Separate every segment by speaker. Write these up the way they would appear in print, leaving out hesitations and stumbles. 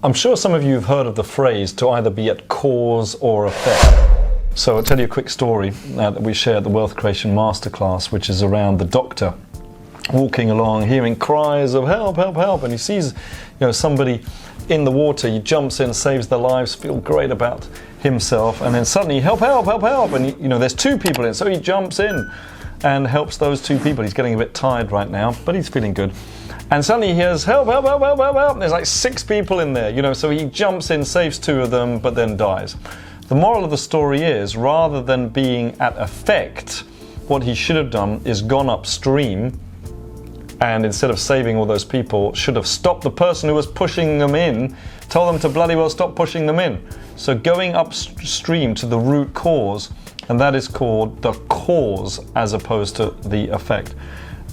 Speaker 1: I'm sure some of you have heard of the phrase to either be at cause or effect. So I'll tell you a quick story that we share at the Wealth Creation Masterclass, which is around the doctor walking along, hearing cries of help, help, help, and he sees, somebody in the water. He jumps in, saves their lives, feels great about himself, and then suddenly help, help, help, help, and there's two people in, so he jumps in and helps those two people. He's getting a bit tired right now, but he's feeling good. And suddenly he hears help, help, help, help, help, help. There's like 6 people in there, so he jumps in, saves 2 of them, but then dies. The moral of the story is, rather than being at effect, what he should have done is gone upstream, and instead of saving all those people, should have stopped the person who was pushing them in, told them to bloody well stop pushing them in. So going upstream to the root cause, and that is called the cause as opposed to the effect.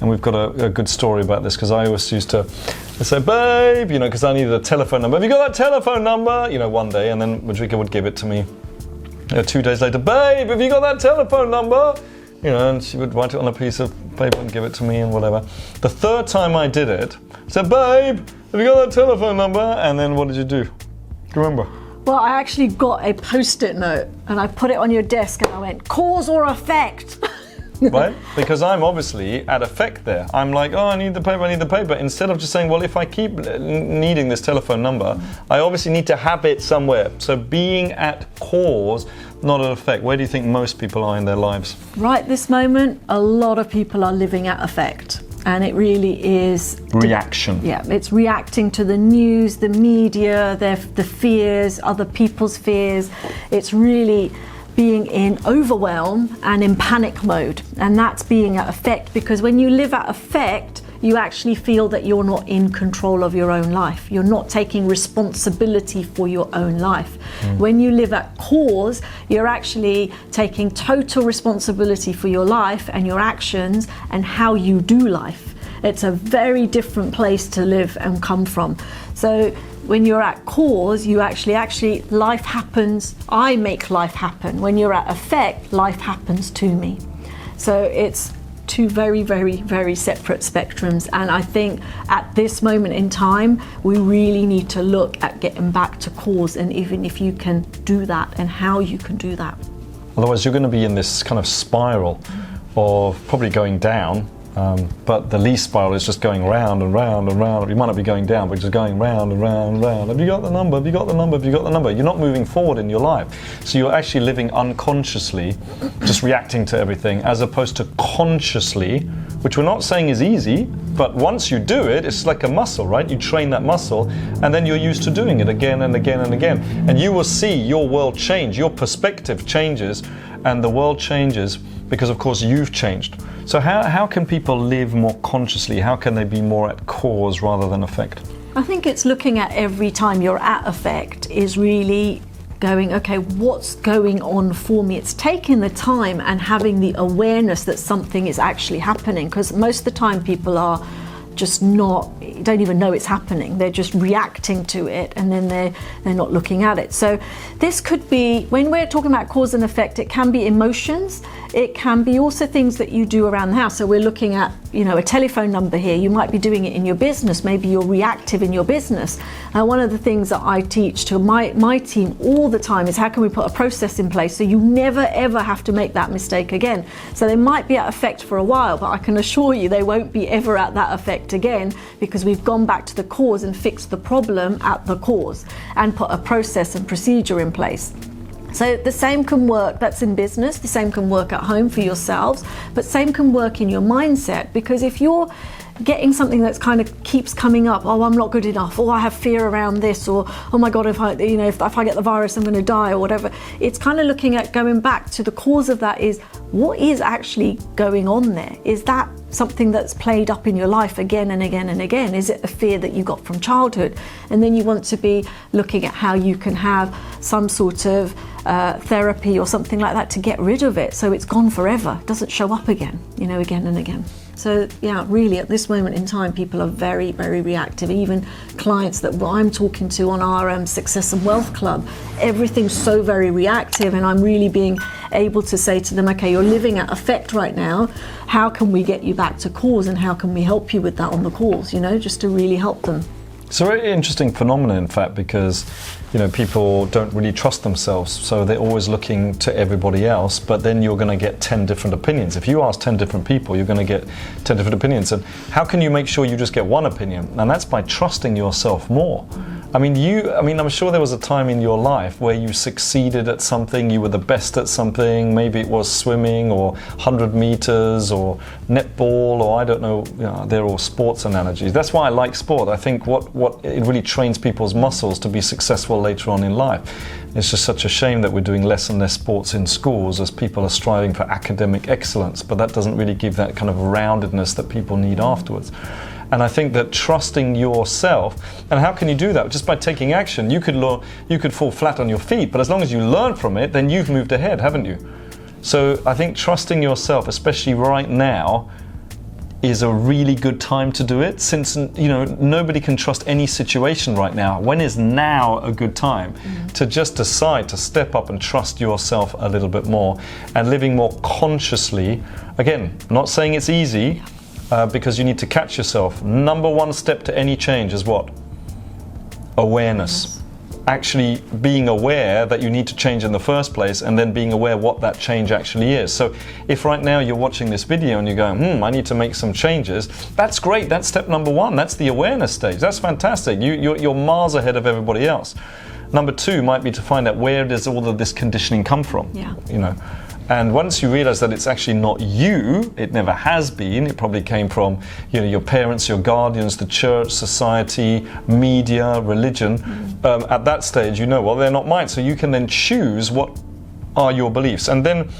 Speaker 1: And we've got a good story about this, because I always used to say, babe, because I needed a telephone number. Have you got that telephone number? One day, and then Madrika would give it to me. 2 days later, babe, have you got that telephone number? And she would write it on a piece of paper and give it to me and whatever. The 3rd time I did it, I said, babe, have you got that telephone number? And then what did you do? Do you remember?
Speaker 2: Well, I actually got a Post-it note and I put it on your desk and I went, cause or effect?
Speaker 1: Right? Because I'm obviously at effect there. I'm like, I need the paper. Instead of just saying, well, if I keep needing this telephone number, I obviously need to have it somewhere. So being at cause, not at effect. Where do you think most people are in their lives?
Speaker 2: Right this moment, a lot of people are living at effect. And it really is
Speaker 1: reaction.
Speaker 2: Yeah, it's reacting to the news, the media, the fears, other people's fears. It's really being in overwhelm and in panic mode, and that's being at effect, because when you live at effect, you actually feel that you're not in control of your own life. You're not taking responsibility for your own life. When you live at cause, you're actually taking total responsibility for your life and your actions and how you do life. It's a very different place to live and come from. So when you're at cause, you actually life happens. I make life happen. When you're at effect, life happens to me. So it's 2 very, very, very separate spectrums. And I think at this moment in time, we really need to look at getting back to cause, and even if you can do that and how you can do that.
Speaker 1: Otherwise, you're going to be in this kind of spiral of probably going down. But the least spiral is just going round and round and round. You might not be going down, but just going round and round and round. Have you got the number? Have you got the number? Have you got the number? You're not moving forward in your life. So you're actually living unconsciously, just reacting to everything, as opposed to consciously, which we're not saying is easy, but once you do it, it's like a muscle, right? You train that muscle, and then you're used to doing it again and again and again. And you will see your world change, your perspective changes, and the world changes because, of course, you've changed. So how can people live more consciously? How can they be more at cause rather than effect?
Speaker 2: I think it's looking at every time you're at effect is really going, okay, what's going on for me? It's taking the time and having the awareness that something is actually happening, because most of the time people are just don't even know it's happening. They're just reacting to it, and then they're not looking at it. So this could be, when we're talking about cause and effect, it can be emotions. It can be also things that you do around the house. So we're looking at, a telephone number here. You might be doing it in your business. Maybe you're reactive in your business. One of the things that I teach to my team all the time is how can we put a process in place so you never ever have to make that mistake again. So they might be at effect for a while, but I can assure you they won't be ever at that effect again, because we've gone back to the cause and fixed the problem at the cause and put a process and procedure in place. So the same can work, that's in business, the same can work at home for yourselves, but same can work in your mindset, because if you're getting something that's kind of keeps coming up, oh, I'm not good enough, or I have fear around this, or oh my God, if I get the virus, I'm going to die, or whatever. It's kind of looking at going back to the cause of that is, what is actually going on there? Is that something that's played up in your life again and again and again? Is it a fear that you got from childhood? And then you want to be looking at how you can have some sort of therapy or something like that to get rid of it, so it's gone forever, it doesn't show up again, again and again. So yeah, really at this moment in time, people are very, very reactive. Even clients that I'm talking to on our Success and Wealth Club, everything's so very reactive, and I'm really being able to say to them, okay, you're living at effect right now. How can we get you back to cause, and how can we help you with that on the calls, just to really help them.
Speaker 1: It's a very interesting phenomenon, in fact, because people don't really trust themselves, so they're always looking to everybody else, but then you're going to get 10 different opinions. If you ask 10 different people, you're going to get 10 different opinions. And how can you make sure you just get one opinion? And that's by trusting yourself more. I'm sure there was a time in your life where you succeeded at something, you were the best at something, maybe it was swimming or 100 meters or netball, or I don't know, they're all sports analogies. That's why I like sport. I think what it really trains people's muscles to be successful later on in life. It's just such a shame that we're doing less and less sports in schools as people are striving for academic excellence, but that doesn't really give that kind of roundedness that people need afterwards. And I think that trusting yourself, and how can you do that? Just by taking action. You could fall flat on your feet, but as long as you learn from it, then you've moved ahead, haven't you? So I think trusting yourself, especially right now, is a really good time to do it, since nobody can trust any situation right now. When is now a good time to just decide to step up and trust yourself a little bit more, and living more consciously? Again, not saying it's easy, because you need to catch yourself. Number one step to any change is what? Awareness. Actually being aware that you need to change in the first place, and then being aware what that change actually is. So if right now you're watching this video and you're going, I need to make some changes, that's great. That's step number one. That's the awareness stage. That's fantastic. You're miles ahead of everybody else. Number two might be to find out, where does all of this conditioning come from? And once you realize that it's actually not you, it never has been, it probably came from your parents, your guardians, the church, society, media, religion, at that stage they're not mine. So you can then choose what are your beliefs. And then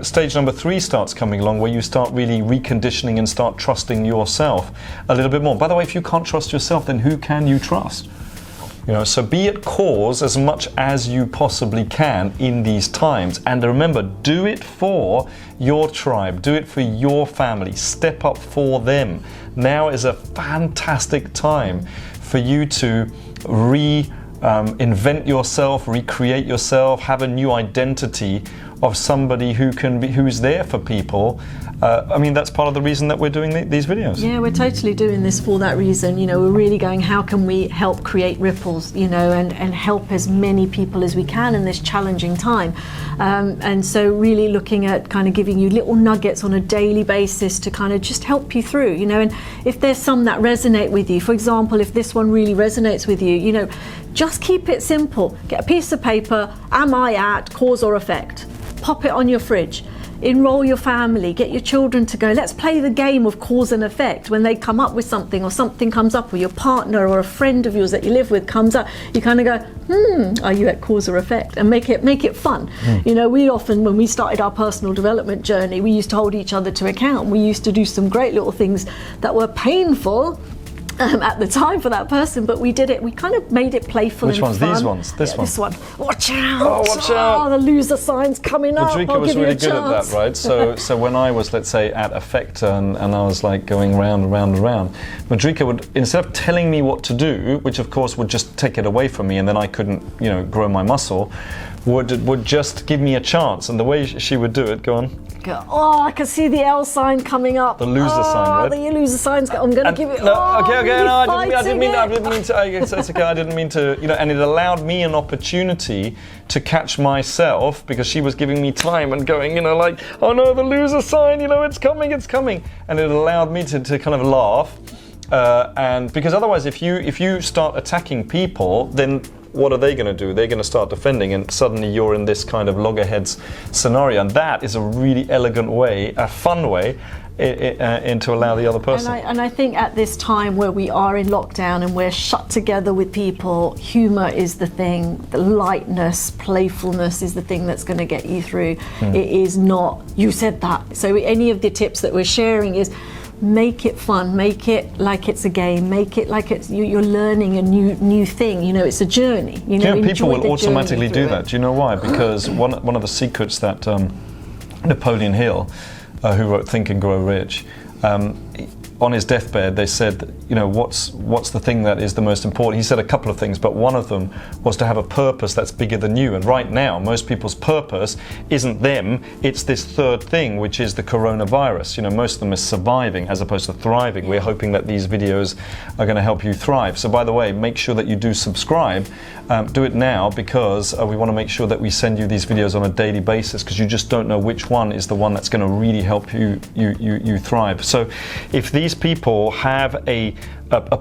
Speaker 1: stage number 3 starts coming along, where you start really reconditioning and start trusting yourself a little bit more. By the way, if you can't trust yourself, then who can you trust? So be at cause as much as you possibly can in these times. And remember, do it for your tribe, do it for your family, step up for them. Now is a fantastic time for you to invent yourself, recreate yourself, have a new identity of somebody who's there for people. That's part of the reason that we're doing these videos.
Speaker 2: Yeah, we're totally doing this for that reason. We're really going, how can we help create ripples, and help as many people as we can in this challenging time. And so really looking at kind of giving you little nuggets on a daily basis to kind of just help you through, and if there's some that resonate with you, for example, if this one really resonates with you, just keep it simple. Get a piece of paper, am I at cause or effect? Pop it on your fridge. Enroll your family, get your children to go, let's play the game of cause and effect. When they come up with something, or something comes up, or your partner or a friend of yours that you live with comes up, you kind of go, are you at cause or effect? And make it fun. We often, when we started our personal development journey, we used to hold each other to account. We used to do some great little things that were painful at the time for that person, but we did it. We kind of made it playful.
Speaker 1: Which
Speaker 2: and
Speaker 1: ones?
Speaker 2: fun.
Speaker 1: These ones. This one.
Speaker 2: This one. Watch out!
Speaker 1: Oh, watch out!
Speaker 2: Oh, the loser sign's coming up.
Speaker 1: Madrika was really good at that, right? So when I was, let's say, at Effector and I was like going round and round and round, Madrika would, instead of telling me what to do, which of course would just take it away from me, and then I couldn't, grow my muscle, would just give me a chance. And the way she would do it, go on.
Speaker 2: Oh, I can see the L sign coming up.
Speaker 1: The loser sign, right?
Speaker 2: The loser sign's. I'm going to give it.
Speaker 1: No, okay. No, I didn't mean to. It's okay. I didn't mean to. And it allowed me an opportunity to catch myself, because she was giving me time and going, like, oh no, the loser sign. It's coming. And it allowed me to kind of laugh. And because otherwise, if you start attacking people, then what are they going to do? They're going to start defending, and suddenly you're in this kind of loggerheads scenario. And that is a really elegant way, a fun way, to allow the other person.
Speaker 2: And I think at this time where we are in lockdown and we're shut together with people, humour is the thing. The lightness, playfulness is the thing that's going to get you through. It is not, you said that. So any of the tips that we're sharing is, make it fun, make it like it's a game, make it like it's you're learning a new thing. It's a journey.
Speaker 1: People will automatically do that. Do you know why? Because one of the secrets that Napoleon Hill, who wrote Think and Grow Rich, on his deathbed, they said that you know, what's the thing that is the most important? He said a couple of things, but one of them was to have a purpose that's bigger than you. And right now, most people's purpose isn't them, it's this third thing, which is the coronavirus. You know, most of them are surviving as opposed to thriving. We're hoping that these videos are going to help you thrive. So by the way, make sure that you do subscribe. Do it now, because we want to make sure that we send you these videos on a daily basis, because you just don't know which one is the one that's going to really help you thrive. So if these people have a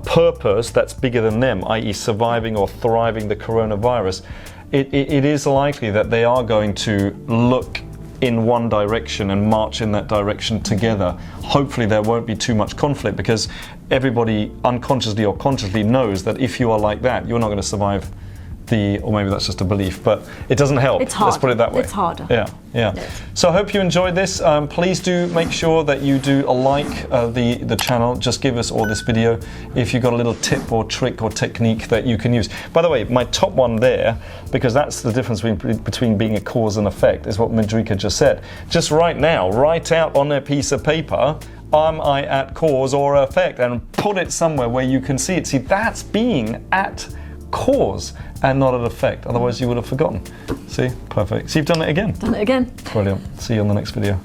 Speaker 1: purpose that's bigger than them, i.e. surviving or thriving the coronavirus, it is likely that they are going to look in one direction and march in that direction together. Hopefully there won't be too much conflict, because everybody unconsciously or consciously knows that if you are like that, you're not going to survive or maybe that's just a belief, but it doesn't help.
Speaker 2: It's hard.
Speaker 1: Let's put it that way.
Speaker 2: It's harder.
Speaker 1: Yeah.
Speaker 2: Yes.
Speaker 1: So I hope you enjoyed this. Please do make sure that you do like the channel. Just give us, or this video, if you've got a little tip or trick or technique that you can use. By the way, my top one there, because that's the difference between being a cause and effect, is what Madrika just said. Just right now, write out on a piece of paper, am I at cause or effect, and put it somewhere where you can see it. See, that's being at cause and not an effect. Otherwise you would have forgotten. See? Perfect. So you've done it again.
Speaker 2: Done it again.
Speaker 1: Brilliant. See you on the next video.